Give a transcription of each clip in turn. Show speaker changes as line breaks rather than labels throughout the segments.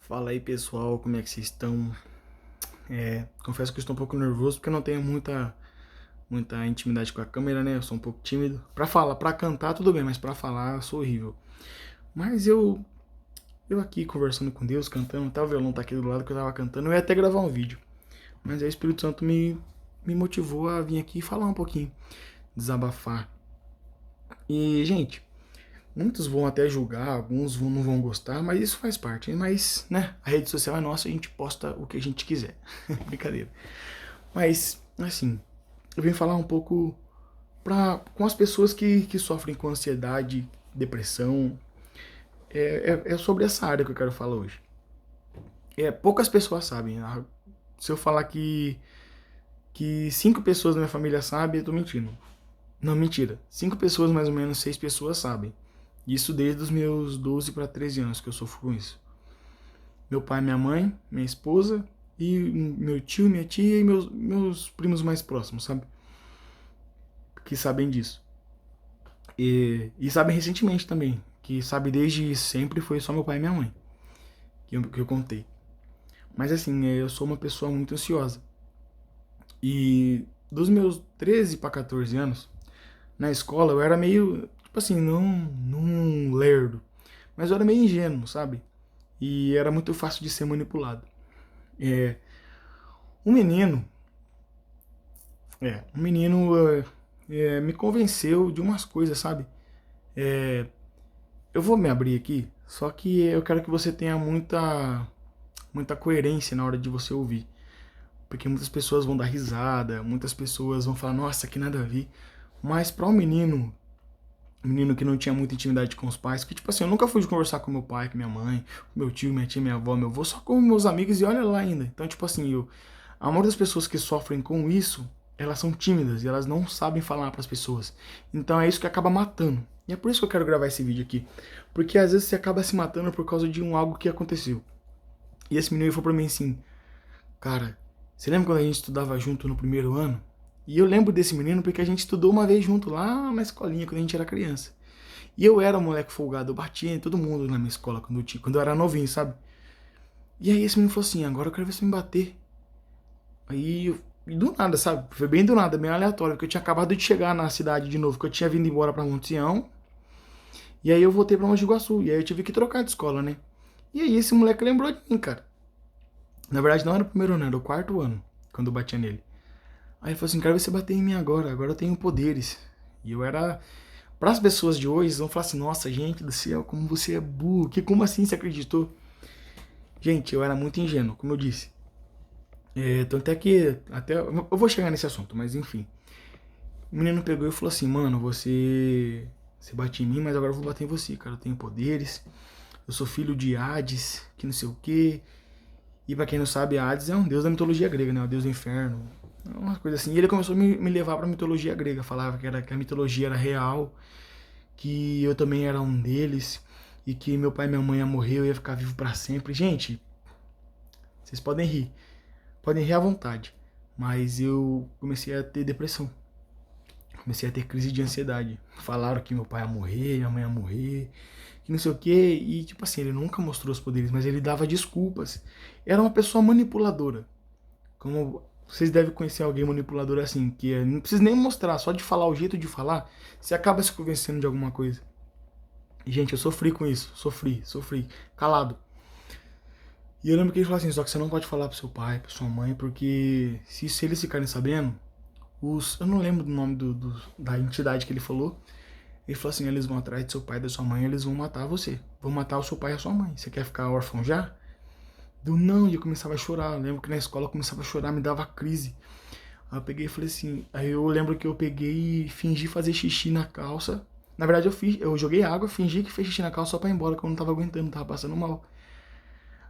Fala aí pessoal, como é que vocês estão? Confesso que eu estou um pouco nervoso porque eu não tenho muita intimidade com a câmera, né? Eu sou um pouco tímido. Pra falar, pra cantar tudo bem, mas pra falar eu sou horrível. Mas eu aqui conversando com Deus, cantando, tá? O violão tá aqui do lado que eu tava cantando. Eu ia até gravar um vídeo, mas aí o Espírito Santo me motivou a vir aqui falar um pouquinho, desabafar. E, gente, muitos vão até julgar, não vão gostar, mas isso faz parte. Mas, né, a rede social é nossa, a gente posta o que a gente quiser. Brincadeira. Mas, assim, eu vim falar um pouco com as pessoas que sofrem com ansiedade, depressão. É sobre essa área que eu quero falar hoje. Poucas pessoas sabem. Se eu falar que 5 pessoas da minha família sabem, eu tô mentindo. Não, mentira. 5 pessoas, mais ou menos, 6 pessoas sabem. Isso desde os meus 12 para 13 anos que eu sofro com isso. Meu pai, minha mãe, minha esposa e meu tio, minha tia e meus primos mais próximos, sabe? Que sabem disso. E sabem recentemente também. Que sabe desde sempre foi só meu pai e minha mãe. Que eu contei. Mas assim, eu sou uma pessoa muito ansiosa. E dos meus 13 para 14 anos, na escola eu era meio, tipo assim, não lerdo. Mas eu era meio ingênuo, sabe? E era muito fácil de ser manipulado. É, um menino, um menino me convenceu de umas coisas, sabe? É, eu vou me abrir aqui, só que eu quero que você tenha muita coerência na hora de você ouvir. Porque muitas pessoas vão dar risada, muitas pessoas vão falar, nossa, que nada a ver. Mas para um menino que não tinha muita intimidade com os pais, que tipo assim, eu nunca fui de conversar com meu pai, com minha mãe, com meu tio, minha tia, minha avó, meu avô, só com meus amigos e olha lá ainda. Então, tipo assim, a maioria das pessoas que sofrem com isso, elas são tímidas e elas não sabem falar para as pessoas. Então é isso que acaba matando. E é por isso que eu quero gravar esse vídeo aqui. Porque às vezes você acaba se matando por causa de algo que aconteceu. E esse menino falou pra mim assim, cara, você lembra quando a gente estudava junto no primeiro ano? E eu lembro desse menino porque a gente estudou uma vez junto lá na escolinha quando a gente era criança. E eu era um moleque folgado, eu batia em todo mundo na minha escola quando eu era novinho, sabe? E aí esse menino falou assim, agora eu quero ver você me bater. E do nada, sabe? Foi bem do nada, bem aleatório, porque eu tinha acabado de chegar na cidade de novo, que eu tinha vindo embora pra Monte Sião, e aí eu voltei pra Mogi Guaçu, e aí eu tive que trocar de escola, né? E aí esse moleque lembrou de mim, cara. Na verdade não era o primeiro ano, era o quarto ano, quando eu batia nele. Aí ele falou assim, quero ver você bater em mim agora eu tenho poderes. E eu era... Para as pessoas de hoje, vão falar assim, nossa, gente do céu, como você é burro, como assim você acreditou? Gente, eu era muito ingênuo, como eu disse. Tanto é que, até, eu vou chegar nesse assunto, mas enfim. O menino pegou e falou assim, mano, você bate em mim, mas agora eu vou bater em você, cara, eu tenho poderes, eu sou filho de Hades, que não sei o quê. E pra quem não sabe, Hades é um deus da mitologia grega, né? O deus do inferno. Uma coisa assim. E ele começou a me levar pra mitologia grega. Falava que a mitologia era real, que eu também era um deles, e que meu pai e minha mãe iam morrer, eu ia ficar vivo pra sempre. Gente, vocês podem rir à vontade. Mas eu comecei a ter depressão. Comecei a ter crise de ansiedade. Falaram que meu pai ia morrer, minha mãe ia morrer, que não sei o que. E tipo assim, ele nunca mostrou os poderes, mas ele dava desculpas. Era uma pessoa manipuladora. Como vocês devem conhecer alguém manipulador assim, não precisa nem mostrar, só de falar o jeito de falar, você acaba se convencendo de alguma coisa. E, gente, eu sofri com isso, sofri, calado. E eu lembro que ele falou assim, só que você não pode falar pro seu pai, pra sua mãe, porque se eles ficarem sabendo, eu não lembro do nome da entidade que ele falou. Ele falou assim, eles vão atrás do seu pai e da sua mãe, eles vão matar você. Vão matar o seu pai e a sua mãe. Você quer ficar órfão já? Deu não, e eu começava a chorar. Eu lembro que na escola eu começava a chorar, me dava crise. Aí eu peguei e falei assim. Aí eu lembro que eu peguei e fingi fazer xixi na calça. Na verdade eu joguei água, fingi que fez xixi na calça só pra ir embora, que eu não tava aguentando, tava passando mal.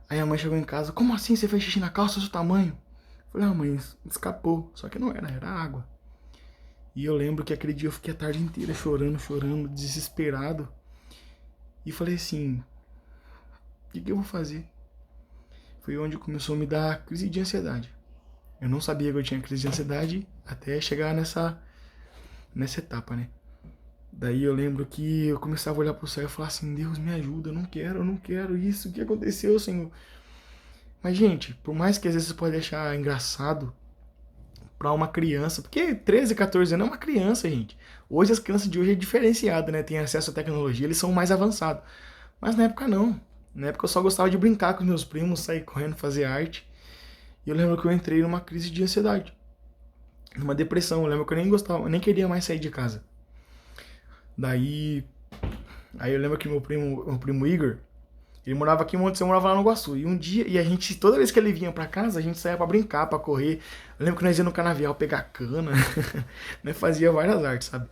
Aí a mãe chegou em casa, como assim você fez xixi na calça, seu tamanho? Eu falei, ah mãe, escapou. Só que não era água. E eu lembro que aquele dia eu fiquei a tarde inteira chorando, desesperado. E falei assim, o que eu vou fazer? Foi onde começou a me dar crise de ansiedade. Eu não sabia que eu tinha crise de ansiedade até chegar nessa etapa, né? Daí eu lembro que eu começava a olhar pro céu e falar assim, Deus me ajuda, eu não quero isso, o que aconteceu, Senhor? Mas, gente, por mais que às vezes você pode achar engraçado pra uma criança, porque 13, 14 anos é uma criança, gente. Hoje as crianças de hoje é diferenciado, né? Tem acesso à tecnologia, eles são mais avançados. Mas na época não. Na época eu só gostava de brincar com meus primos, sair correndo, fazer arte. E eu lembro que eu entrei numa crise de ansiedade, numa depressão. Eu lembro que eu nem gostava, nem queria mais sair de casa. Daí, aí eu lembro que meu primo Igor, ele morava aqui em Montes, eu morava lá no Iguaçu. E um dia, e a gente, toda vez que ele vinha pra casa, a gente saía pra brincar, pra correr. Eu lembro que nós ia no canavial pegar cana, né? Fazia várias artes, sabe?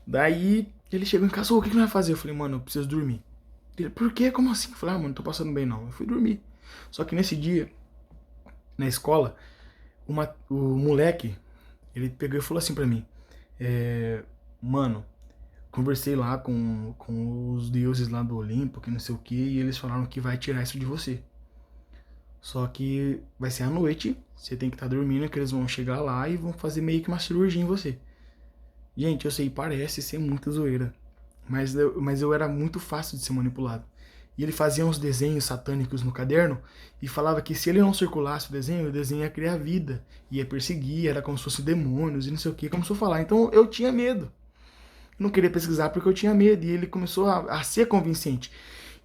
Daí ele chegou em casa, ô, o que que nós vai fazer? Eu falei, mano, eu preciso dormir. Ele, por quê? Como assim? Eu falei, ah, mano, não tô passando bem não. Eu fui dormir. Só que nesse dia, na escola, o moleque, ele pegou e falou assim pra mim, mano, conversei lá com os deuses lá do Olimpo, que não sei o que, e eles falaram que vai tirar isso de você. Só que vai ser à noite, você tem que estar dormindo, que eles vão chegar lá e vão fazer meio que uma cirurgia em você. Gente, eu sei, parece ser muita zoeira, mas eu era muito fácil de ser manipulado. E ele fazia uns desenhos satânicos no caderno e falava que se ele não circulasse o desenho ia criar vida, ia perseguir, era como se fosse demônios e não sei o que, começou a falar. Então eu tinha medo. Eu não queria pesquisar porque eu tinha medo e ele começou a ser convincente.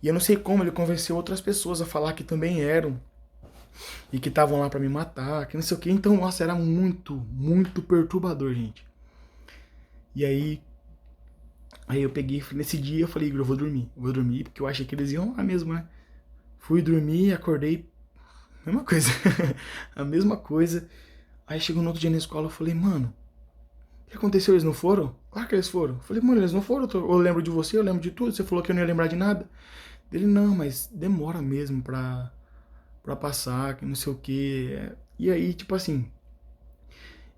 E eu não sei como ele convenceu outras pessoas a falar que também eram e que estavam lá pra me matar, que não sei o que. Então, nossa, era muito, muito perturbador, gente. E aí eu peguei, nesse dia eu falei, Igor, eu vou dormir, porque eu achei que eles iam lá mesmo, né? Fui dormir, acordei, mesma coisa, a mesma coisa. Aí chegou no outro dia na escola, eu falei, mano, o que aconteceu? Eles não foram? Claro que eles foram. Eu falei, mano, eles não foram, eu lembro de você, eu lembro de tudo, você falou que eu não ia lembrar de nada. Ele, não, mas demora mesmo pra passar, que não sei o que. E aí, tipo assim,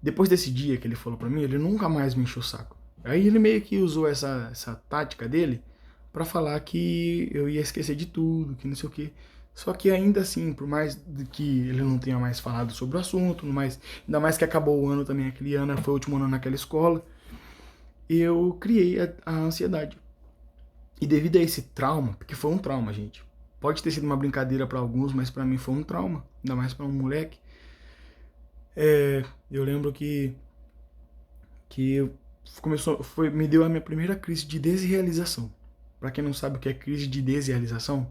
depois desse dia que ele falou pra mim, ele nunca mais me encheu o saco. Aí ele meio que usou essa tática dele pra falar que eu ia esquecer de tudo, que não sei o que. Só que ainda assim, por mais que ele não tenha mais falado sobre o assunto, ainda mais que acabou o ano também, aquele ano foi o último ano naquela escola, eu criei a ansiedade. E devido a esse trauma, porque foi um trauma, gente. Pode ter sido uma brincadeira pra alguns, mas pra mim foi um trauma, ainda mais pra um moleque. Eu lembro que me deu a minha primeira crise de desrealização. Pra quem não sabe o que é crise de desrealização,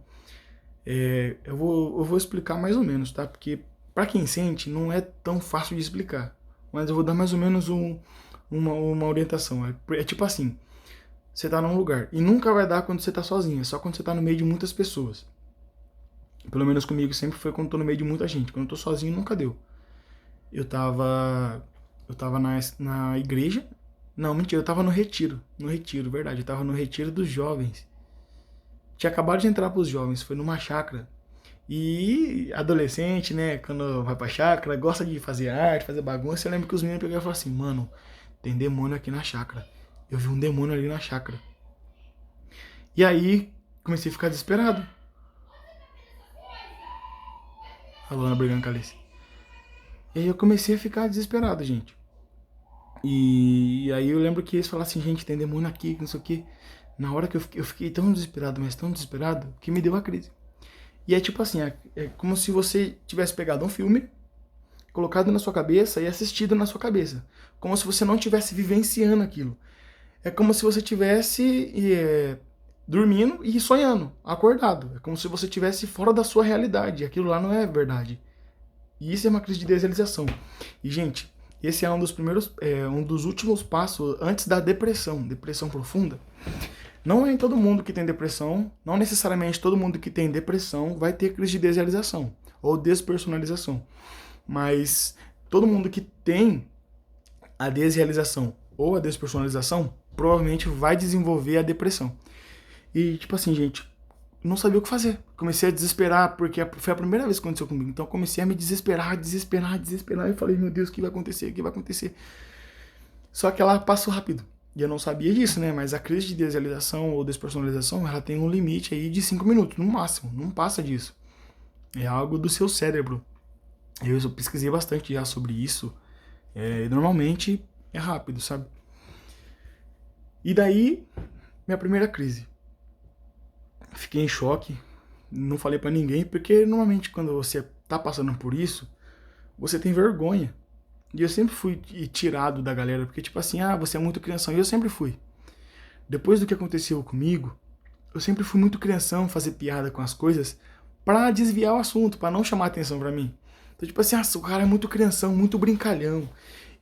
eu vou explicar mais ou menos, tá? Porque pra quem sente não é tão fácil de explicar, mas eu vou dar mais ou menos uma orientação. É tipo assim, você tá num lugar, e nunca vai dar quando você tá sozinho, é só quando você tá no meio de muitas pessoas. Pelo menos comigo sempre foi quando eu tô no meio de muita gente. Quando eu tô sozinho, nunca deu. Eu tava. Eu tava na igreja. Não, mentira, eu tava no retiro. No retiro, verdade. Eu tava no retiro dos jovens. Tinha acabado de entrar pros jovens, foi numa chácara. E adolescente, né, quando vai pra chácara, gosta de fazer arte, fazer bagunça. Eu lembro que os meninos pegaram e falaram assim, mano, tem demônio aqui na chácara. Eu vi um demônio ali na chácara. E aí, comecei a ficar desesperado. A Luana brigando com a Alice. E aí eu comecei a ficar desesperado, gente. E aí eu lembro que eles falaram assim, gente, tem demônio aqui, que não sei o que. Na hora que eu fiquei tão desesperado, mas tão desesperado, que me deu a crise. E é tipo assim, é como se você tivesse pegado um filme, colocado na sua cabeça e assistido na sua cabeça. Como se você não estivesse vivenciando aquilo. É como se você estivesse dormindo e sonhando, acordado. É como se você estivesse fora da sua realidade. Aquilo lá não é verdade. E isso é uma crise de desrealização. E, gente, esse é um dos últimos passos antes da depressão profunda. Não é em todo mundo que tem depressão, não necessariamente todo mundo que tem depressão vai ter crise de desrealização ou despersonalização. Mas todo mundo que tem a desrealização ou a despersonalização provavelmente vai desenvolver a depressão. E, tipo assim, gente, não sabia o que fazer. Comecei a desesperar, porque foi a primeira vez que aconteceu comigo. Então comecei a me desesperar. E falei, meu Deus, o que vai acontecer? O que vai acontecer? Só que ela passou rápido. E eu não sabia disso, né? Mas a crise de desrealização ou despersonalização, ela tem um limite aí de 5 minutos, no máximo. Não passa disso. É algo do seu cérebro. Eu pesquisei bastante já sobre isso. Normalmente é rápido, sabe? E daí, minha primeira crise. Fiquei em choque. Não falei pra ninguém, porque normalmente quando você tá passando por isso, você tem vergonha. E eu sempre fui tirado da galera, porque tipo assim, você é muito crianção. E eu sempre fui. Depois do que aconteceu comigo, eu sempre fui muito crianção, fazer piada com as coisas pra desviar o assunto, pra não chamar atenção pra mim. Então tipo assim, o cara é muito crianção, muito brincalhão.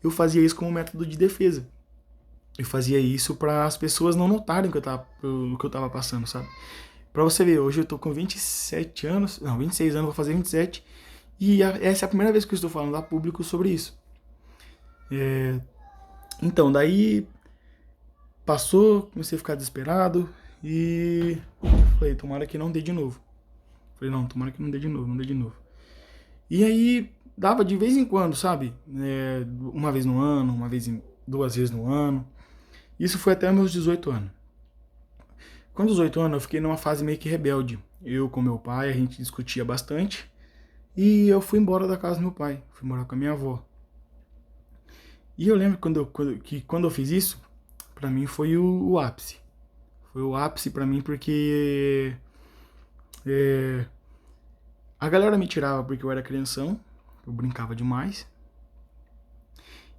Eu fazia isso como método de defesa. Eu fazia isso para as pessoas não notarem o que eu tava passando, sabe? Pra você ver, hoje eu tô com 27 anos, não, 26 anos, vou fazer 27, e essa é a primeira vez que eu estou falando a público sobre isso. Então, daí passou, comecei a ficar desesperado e falei, tomara que não dê de novo. Falei, não, tomara que não dê de novo, não dê de novo. E aí dava de vez em quando, sabe? Uma vez no ano, duas vezes no ano. Isso foi até meus 18 anos. Com 18 anos eu fiquei numa fase meio que rebelde. Eu com meu pai, a gente discutia bastante. E eu fui embora da casa do meu pai. Fui morar com a minha avó. E eu lembro que quando eu fiz isso, pra mim foi o ápice. Foi o ápice pra mim porque a galera me tirava porque eu era crianção. Eu brincava demais.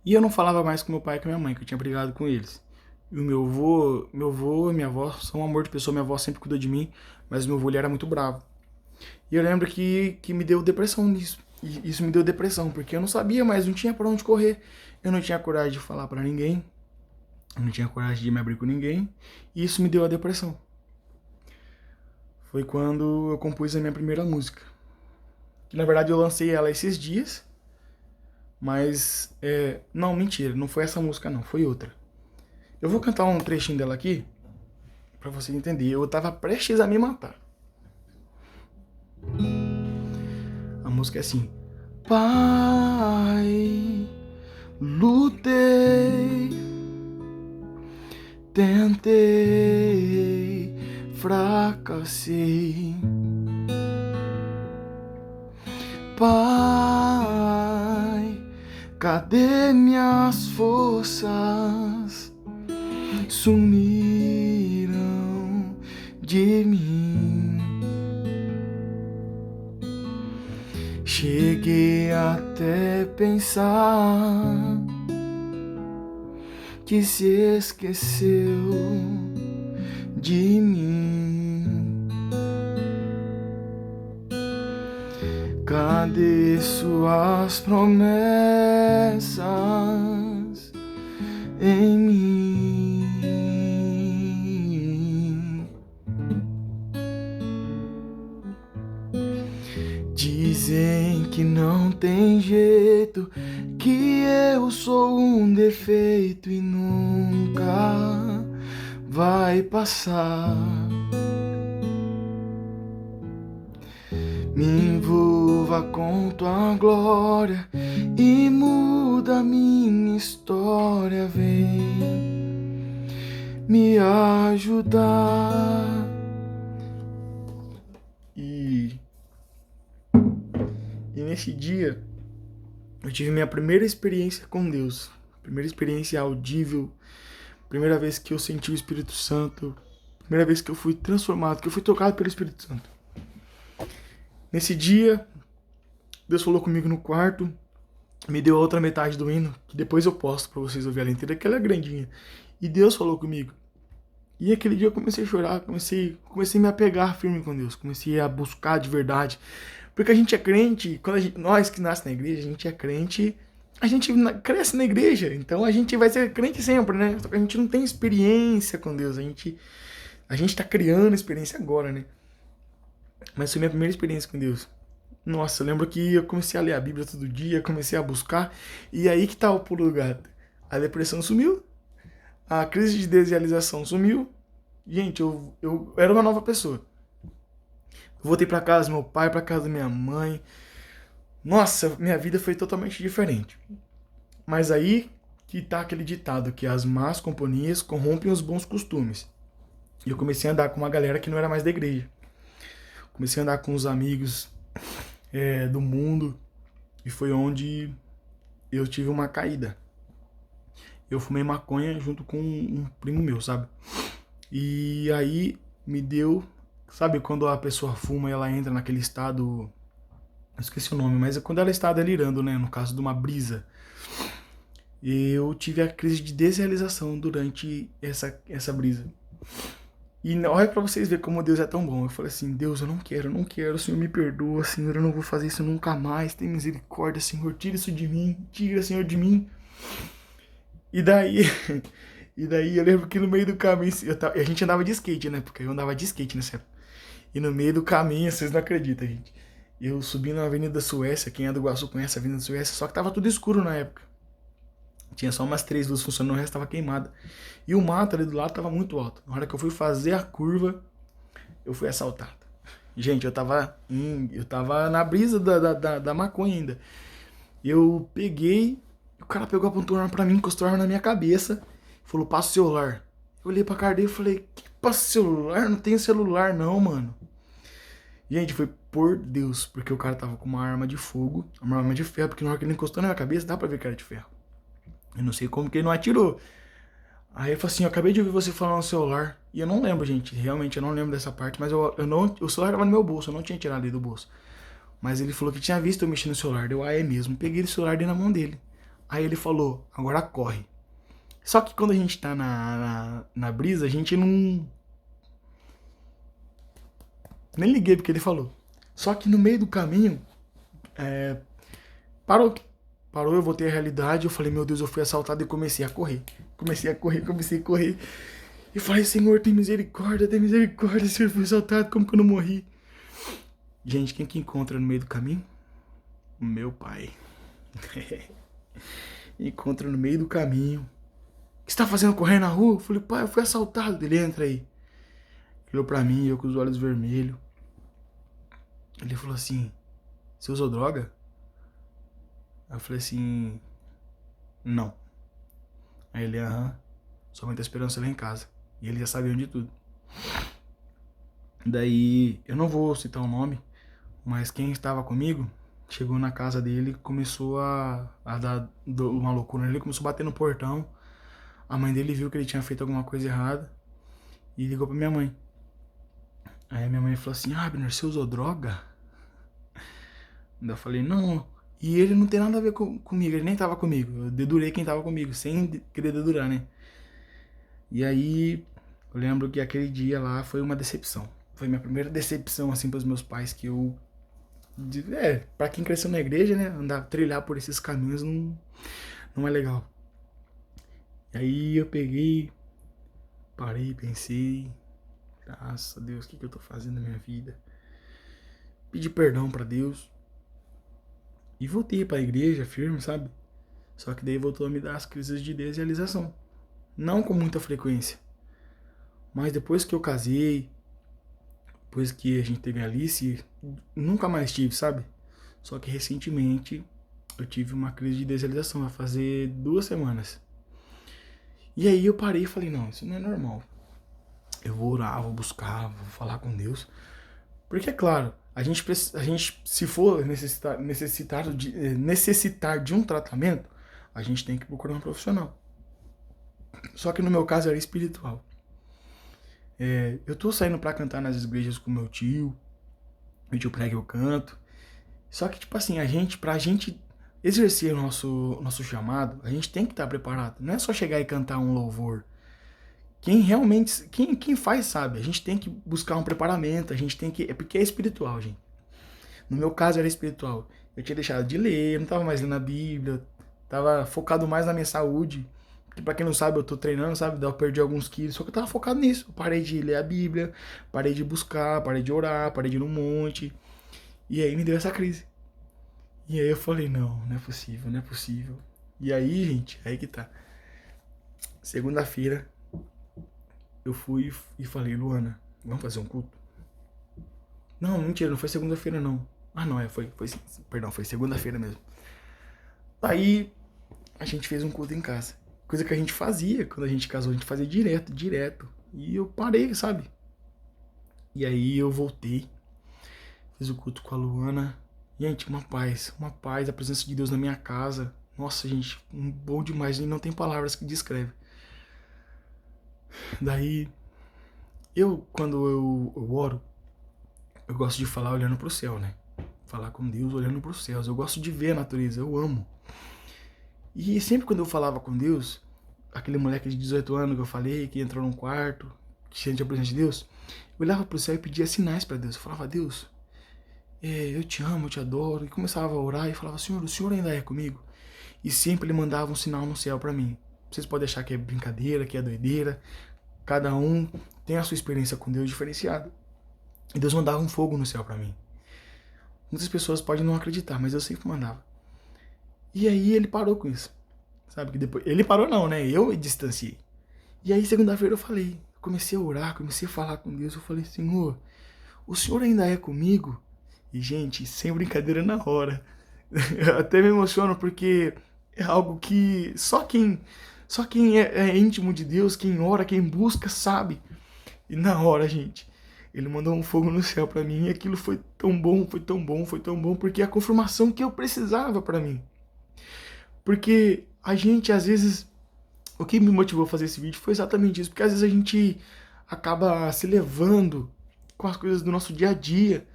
E eu não falava mais com meu pai e com minha mãe, que eu tinha brigado com eles. E o meu avô e minha avó são um amor de pessoa. Minha avó sempre cuidou de mim, mas meu avô ele era muito bravo. E eu lembro que me deu depressão nisso. E isso me deu depressão, porque eu não sabia mais, não tinha pra onde correr. Eu não tinha coragem de falar pra ninguém. Eu não tinha coragem de me abrir com ninguém. E isso me deu a depressão. Foi quando eu compus a minha primeira música. Que na verdade eu lancei ela esses dias. Mas, não, mentira, não foi essa música não, foi outra. Eu vou cantar um trechinho dela aqui, pra você entender. Eu tava prestes a me matar. A música é assim. Pai, lutei, tentei, fracassei. Pai, cadê minhas forças? Sumiram de mim. Cheguei até pensar que se esqueceu de mim. Cadê suas promessas em mim? Dizem que não tem jeito, que eu sou um defeito e nunca vai passar. Me envolva com tua glória e muda minha história, vem me ajudar. E nesse dia eu tive minha primeira experiência com Deus, primeira experiência audível, primeira vez que eu senti o Espírito Santo, primeira vez que eu fui transformado, que eu fui tocado pelo Espírito Santo. Nesse dia, Deus falou comigo no quarto, me deu a outra metade do hino, que depois eu posto pra vocês ouvirem ela inteira, que ela é grandinha. E Deus falou comigo. E aquele dia eu comecei a chorar, comecei a me apegar firme com Deus, comecei a buscar de verdade. Porque a gente é crente, nós que nascemos na igreja, a gente é crente, a gente cresce na igreja, então a gente vai ser crente sempre, né? Só que a gente não tem experiência com Deus, a gente tá criando experiência agora, né? Mas foi minha primeira experiência com Deus. Nossa, eu lembro que eu comecei a ler a Bíblia todo dia, comecei a buscar, e aí que tá o pulo do gato. A depressão sumiu, a crise de desrealização sumiu. Gente, eu era uma nova pessoa. Eu voltei pra casa do meu pai, pra casa da minha mãe. Nossa, minha vida foi totalmente diferente. Mas aí que tá aquele ditado que as más companhias corrompem os bons costumes. E eu comecei a andar com uma galera que não era mais da igreja. Comecei a andar com os amigos do mundo. E foi onde eu tive uma caída. Eu fumei maconha junto com um primo meu, sabe? E aí me deu... Sabe quando a pessoa fuma e ela entra naquele estado eu esqueci o nome, mas é quando ela está delirando, né? No caso de uma brisa. Eu tive a crise de desrealização durante essa brisa. E olha pra vocês verem como Deus é tão bom. Eu falei assim, Deus, eu não quero, Senhor, me perdoa, Senhor, eu não vou fazer isso nunca mais. Tem misericórdia, Senhor, tira isso de mim, tira, Senhor, de mim. E daí, e daí eu lembro que no meio do caminho, a gente andava de skate, né? Porque eu andava de skate nessa época. E no meio do caminho, vocês não acreditam, gente. Eu subi na Avenida Suécia, quem é do Iguaçu conhece a Avenida Suécia, só que tava tudo escuro na época. Tinha só umas 3 luzes funcionando, o resto tava queimado. E o mato ali do lado tava muito alto. Na hora que eu fui fazer a curva, eu fui assaltado. Gente, eu tava na brisa da maconha ainda. Eu peguei, o cara pegou, apontou a arma pra mim, encostou a arma na minha cabeça, falou, passa o celular. Eu olhei pra cara dele e falei, que passa o celular? Não tenho celular não, mano. Gente, foi por Deus, porque o cara tava com uma arma de fogo, uma arma de ferro, porque na hora que ele encostou na minha cabeça, dá pra ver que era de ferro. Eu não sei como que ele não atirou. Aí ele falou assim, eu acabei de ouvir você falar no celular. E eu não lembro, gente. Realmente eu não lembro dessa parte. Mas eu não, o celular estava no meu bolso. Eu não tinha tirado ele do bolso. Mas ele falou que tinha visto eu mexer no celular. Deu, é mesmo. Peguei o celular dele na mão dele. Aí ele falou, agora corre. Só que quando a gente tá na brisa, a gente não... Nem liguei porque ele falou. Só que no meio do caminho, parou. Parou, eu voltei à realidade. Eu falei, meu Deus, eu fui assaltado e comecei a correr. Comecei a correr. E falei, Senhor, tem misericórdia, Senhor, eu fui assaltado, como que eu não morri? Gente, quem que encontra no meio do caminho? Meu pai. Encontra no meio do caminho. O que você tá fazendo correndo na rua? Eu falei, pai, eu fui assaltado. Ele, entra aí. Olhou pra mim, eu com os olhos vermelhos. Ele falou assim, você usou droga? Eu falei assim, não. Aí ele, aham, sua mãe tá esperando você lá em casa. E ele já sabia de tudo. Daí, eu não vou citar o nome, mas quem estava comigo chegou na casa dele e começou a dar uma loucura. Ele começou a bater no portão. A mãe dele viu que ele tinha feito alguma coisa errada e ligou pra minha mãe. Aí a minha mãe falou assim, Abner, você usou droga? Daí eu falei, não. E ele não tem nada a ver comigo, ele nem tava comigo. Eu dedurei quem tava comigo, sem querer dedurar, né? E aí, eu lembro que aquele dia lá foi uma decepção. Foi minha primeira decepção, assim, pros meus pais, que eu... pra quem cresceu na igreja, né? Andar, trilhar por esses caminhos não é legal. E aí eu peguei, parei, pensei... Graças a Deus, o que eu tô fazendo na minha vida? Pedi perdão pra Deus. E voltei pra igreja firme, sabe? Só que daí voltou a me dar as crises de desrealização. Não com muita frequência. Mas depois que eu casei, depois que a gente teve a Alice, nunca mais tive, sabe? Só que recentemente eu tive uma crise de desrealização, vai fazer 2 semanas. E aí eu parei e falei, não, isso não é normal. Eu vou orar, vou buscar, vou falar com Deus. Porque é claro, a gente se for necessitar de um tratamento, a gente tem que procurar um profissional. Só que no meu caso era espiritual. Eu tô saindo pra cantar nas igrejas com meu tio prega, eu canto. Só que, tipo assim, pra gente exercer o nosso chamado, a gente tem que estar preparado. Não é só chegar e cantar um louvor. Quem realmente, quem faz sabe, a gente tem que buscar um preparamento, a gente tem que, porque é espiritual, gente. No meu caso era espiritual. Eu tinha deixado de ler, eu não tava mais lendo a Bíblia, tava focado mais na minha saúde. Porque pra quem não sabe, eu tô treinando, sabe? Daí eu perdi alguns quilos, só que eu tava focado nisso. Eu parei de ler a Bíblia, parei de buscar, parei de orar, parei de ir no monte. E aí me deu essa crise. E aí eu falei, não é possível, não é possível. E aí, gente, aí que tá. Segunda-feira, eu fui e falei, Luana, vamos fazer um culto? Não, mentira, não foi segunda-feira não. Ah, não, foi perdão, foi segunda-feira mesmo. Aí, a gente fez um culto em casa. Coisa que a gente fazia quando a gente casou, a gente fazia direto. E eu parei, sabe? E aí eu voltei, fiz o culto com a Luana. Gente, uma paz, a presença de Deus na minha casa. Nossa, gente, bom demais, não tem palavras que descreve. Daí, quando eu oro, eu gosto de falar olhando pro céu, né? falar com Deus olhando para os céus. Eu gosto de ver a natureza, eu amo. E sempre quando eu falava com Deus, aquele moleque de 18 anos que eu falei, que entrou num quarto, que sente a presença de Deus, eu olhava pro céu e pedia sinais para Deus. Eu falava, Deus, eu te amo, eu te adoro. E começava a orar e falava, Senhor, o Senhor ainda é comigo? E sempre ele mandava um sinal no céu para mim. Vocês podem achar que é brincadeira, que é doideira. Cada um tem a sua experiência com Deus diferenciada. E Deus mandava um fogo no céu para mim. Muitas pessoas podem não acreditar, mas eu sempre mandava. E aí ele parou com isso. Sabe que depois... Ele parou não, né? Eu me distanciei. E aí segunda-feira eu falei, comecei a orar, comecei a falar com Deus. Eu falei, Senhor, o Senhor ainda é comigo? E gente, sem brincadeira na hora. Eu até me emociono porque é algo que só quem é íntimo de Deus, quem ora, quem busca, sabe. E na hora, gente, ele mandou um fogo no céu pra mim e aquilo foi tão bom, foi tão bom, foi tão bom, porque é a confirmação que eu precisava pra mim. Porque a gente, às vezes, o que me motivou a fazer esse vídeo foi exatamente isso, porque às vezes a gente acaba se levando com as coisas do nosso dia a dia,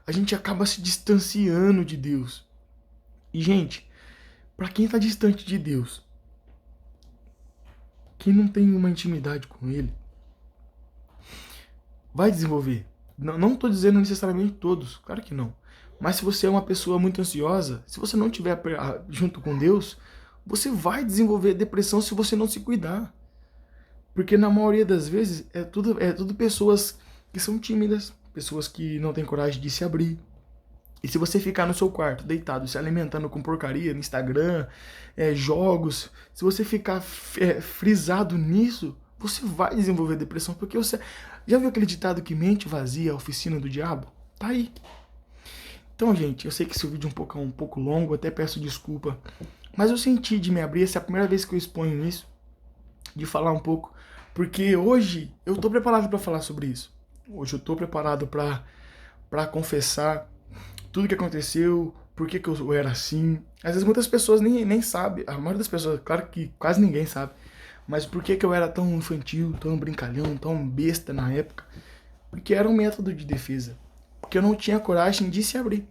a gente acaba se distanciando de Deus. E, gente, pra quem tá distante de Deus, quem não tem uma intimidade com Ele, vai desenvolver. Não tô dizendo necessariamente todos, claro que não. Mas se você é uma pessoa muito ansiosa, se você não estiver junto com Deus, você vai desenvolver depressão se você não se cuidar. Porque na maioria das vezes é tudo pessoas que são tímidas, pessoas que não têm coragem de se abrir. E se você ficar no seu quarto, deitado, se alimentando com porcaria no Instagram, jogos, se você ficar frisado nisso, você vai desenvolver depressão, porque você... Já viu aquele ditado que mente vazia é a oficina do diabo? Tá aí. Então, gente, eu sei que esse vídeo é um pouco longo, até peço desculpa, mas eu senti de me abrir, essa é a primeira vez que eu exponho isso, de falar um pouco, porque hoje eu tô preparado para falar sobre isso. Hoje eu tô preparado para confessar tudo que aconteceu, por que eu era assim. Às vezes muitas pessoas nem sabem, a maioria das pessoas, claro que quase ninguém sabe, mas por que eu era tão infantil, tão brincalhão, tão besta na época? Porque era um método de defesa, porque eu não tinha coragem de se abrir.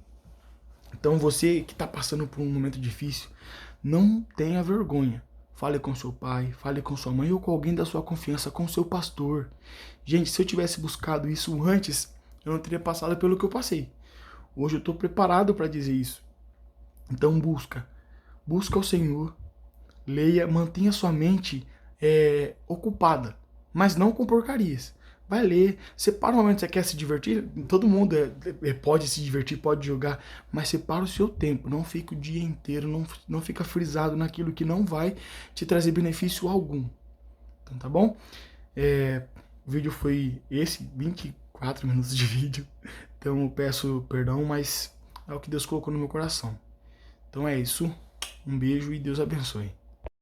Então você que está passando por um momento difícil, não tenha vergonha. Fale com seu pai, fale com sua mãe ou com alguém da sua confiança, com seu pastor. Gente, se eu tivesse buscado isso antes, eu não teria passado pelo que eu passei. Hoje eu estou preparado para dizer isso. Então busca o Senhor, leia, mantenha sua mente ocupada, mas não com porcarias. Vai ler, separa um momento que você quer se divertir, todo mundo pode se divertir, pode jogar, mas separa o seu tempo, não fica o dia inteiro, não fica frisado naquilo que não vai te trazer benefício algum. Então tá bom? O vídeo foi esse, 24 minutos de vídeo, então eu peço perdão, mas é o que Deus colocou no meu coração. Então é isso, um beijo e Deus abençoe.